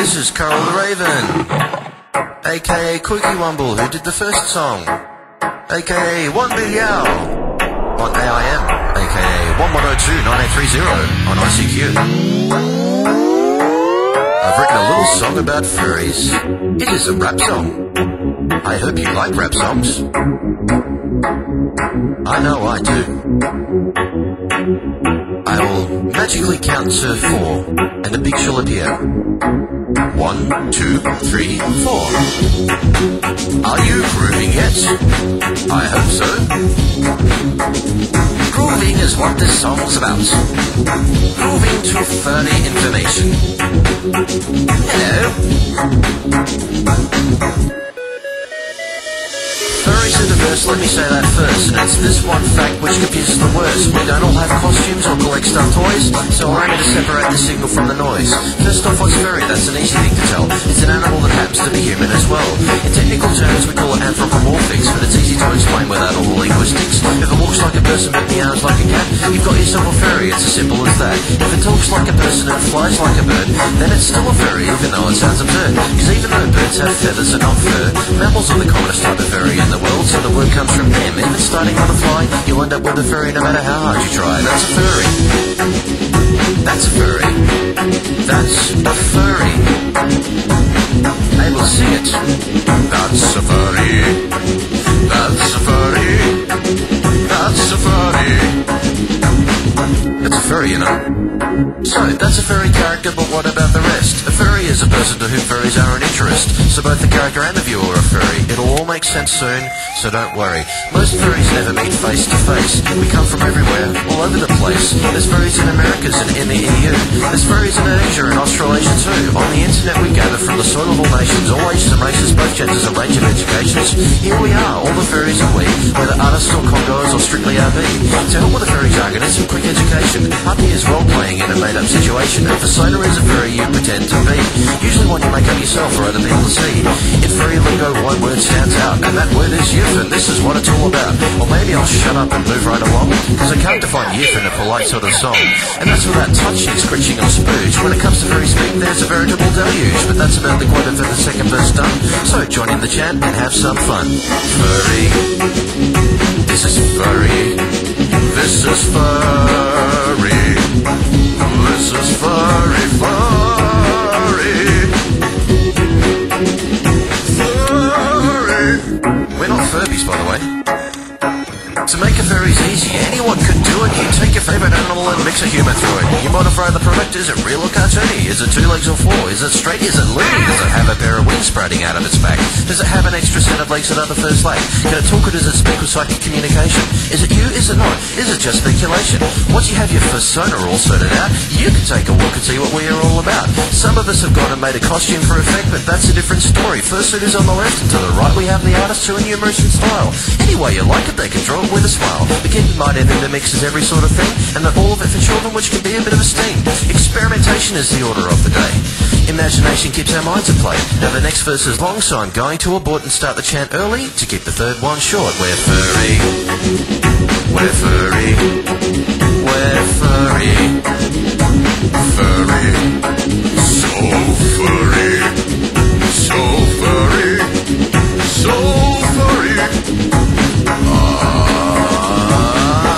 this is Carl the Raven, aka Quickie Wumble, who did the first song, aka 1BL on AIM, aka 1102-9830 on ICQ. I've written a little song about furries. It is a rap song. I hope you like rap songs. I know I do. I will magically count to 4, and a pig shall appear. 1, 2, 3, 4. Are you grooving yet? I hope so. Grooving is what this song's about. Grooving to furry information. Hello. Furries are diverse, let me say that first, and it's this one fact which confuses the worst. We don't all have costumes or collect stuffed toys, so allow me to separate the signal from the noise. First off, what's furry? That's an easy thing to tell. It's an animal that happens to be human as well. In technical terms, we call it anthropomorphics, but it's easy to explain without all the linguistics. If it walks like a person but meows like a cat, you've got yourself a furry, it's as simple as that. If it talks like a person and flies like a bird, then it's still a furry, even though it sounds absurd. Because even though birds have feathers and not fur, mammals are the commonest type of furry in the world, so the word comes from them. Even starting on a fly, you'll end up with a furry no matter how hard you try. That's a furry. That's a furry. That's a furry. Able to see it. That's a furry. That's a furry. That's a furry. It's a furry, you know. So, that's a furry character, but what about the rest? A furry is a person to whom furries are an interest, so both the character and the viewer are furry. It'll all make sense soon, so don't worry. Most furries never meet face to face. We come from everywhere, all over the place. There's furries in Americas and in the EU. There's furries in Asia and Australasia too. On the internet we gather from the soil of all nations, all ages and races, both genders and range of educations. Here we are, all the furries are we, whether artists or congoers or strictly RV. To help with the furry jargon and some quick education, RV is role-playing in a made-up situation, and persona is a furry you pretend to be. Usually one you make up yourself for other people to see. In furry lingo, one word stands out, and that word is youth, and this is what it's all about. Or maybe I'll shut up and move right along, because I can't define youth in a polite sort of song. And that's without touching, scritching or spooge. When it comes to furry speak, there's a veritable deluge, but that's about the quota for the second verse done. So join in the chant and have some fun. Furry. This is furry. This is furry. This is furry, furry. Furry. We're not Furbies, by the way. To make a furry's easy, anyone could do it. You take your favourite animal and mix a human through it. You modify the product. Is it real or cartoony? Is it 2 legs or 4? Is it straight? Is it loony? Does it have a pair of wings sprouting out of its back? Does it have an extra set of legs that are the first leg? Can it talk or does it speak with psychic communication? Is it you? Is it not? Is it just speculation? Once you have your persona all sorted out, you can take a look and see what we are all about. Some of us have gone and made a costume for effect, but that's a different story. Fursuit is on the left, and to the right we have the artists who are numerous in style. Any way you like it, they can draw it with a smile. But keep in mind everything mixes every sort of thing, and that all of it for children, which can be a bit of a sting. Experimentation is the order of the day. Imagination keeps our minds at play. Now the next verse is long, so I'm going to abort and start the chant early to keep the third one short. We're furry. We're furry. We're furry. Furry. So furry. So furry. So furry.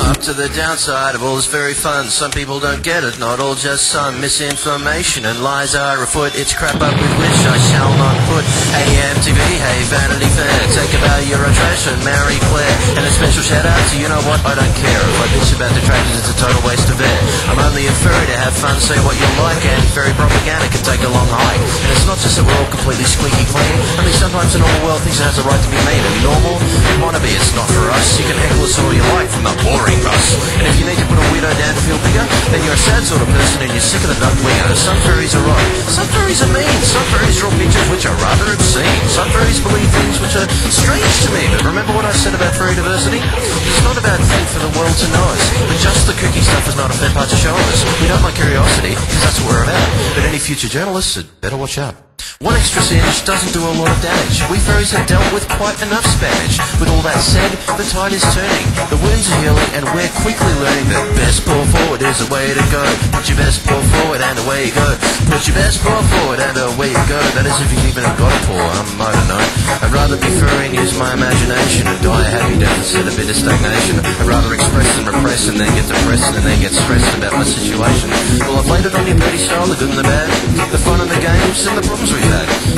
Up to the downside of all this very fun. Some people don't get it, not all, just some. Misinformation and lies are afoot. It's crap up with which I shall not put. AMTV, hey Vanity Fair, take a bow, you're a trash and marry Claire. And a special shout out to you know what, I don't care. If I bitch about detractors, it's a total waste of air. I'm only a furry to have fun, say what you like, and furry propaganda can take a long hike. And it's not just that we're all completely squeaky clean. I mean sometimes the normal world thinks it has a right to be mean, and normal, wannabe, it's not for us. You can heckle us all you like from the boring bus. And if you need to put a weirdo down to feel bigger, then you're a sad sort of person and you're sick of the duck winger. Some furries are right, some furries are mean. Some furries draw pictures which are rather obscene. Some furries believe things which are strange to me. But remember what I said about furry diversity? It's not a bad thing for the world to know us, but just the kooky stuff is not a fair part to show us. We don't like curiosity, because that's what we're about. But any future journalists had better watch out. One extra singe doesn't do a lot of damage. We furries have dealt with quite enough Spanish. With all that said, the tide is turning, the wounds are healing, and we're quickly learning that best paw forward is the way to go. Put your best paw forward and away you go. Put your best paw forward and away you go. That is if you've even got a paw, I don't know. I'd rather be furry and use my imagination and die a happy death instead of a bit of stagnation. I'd rather express than repress and then get depressed and then get stressed about my situation. Well, I've laid it on your dirty style, the good and the bad, the fun and the games and the problems we've had.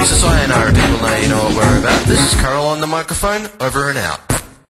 So sayonara people, now you know what we're about. This is Carl on the microphone, over and out.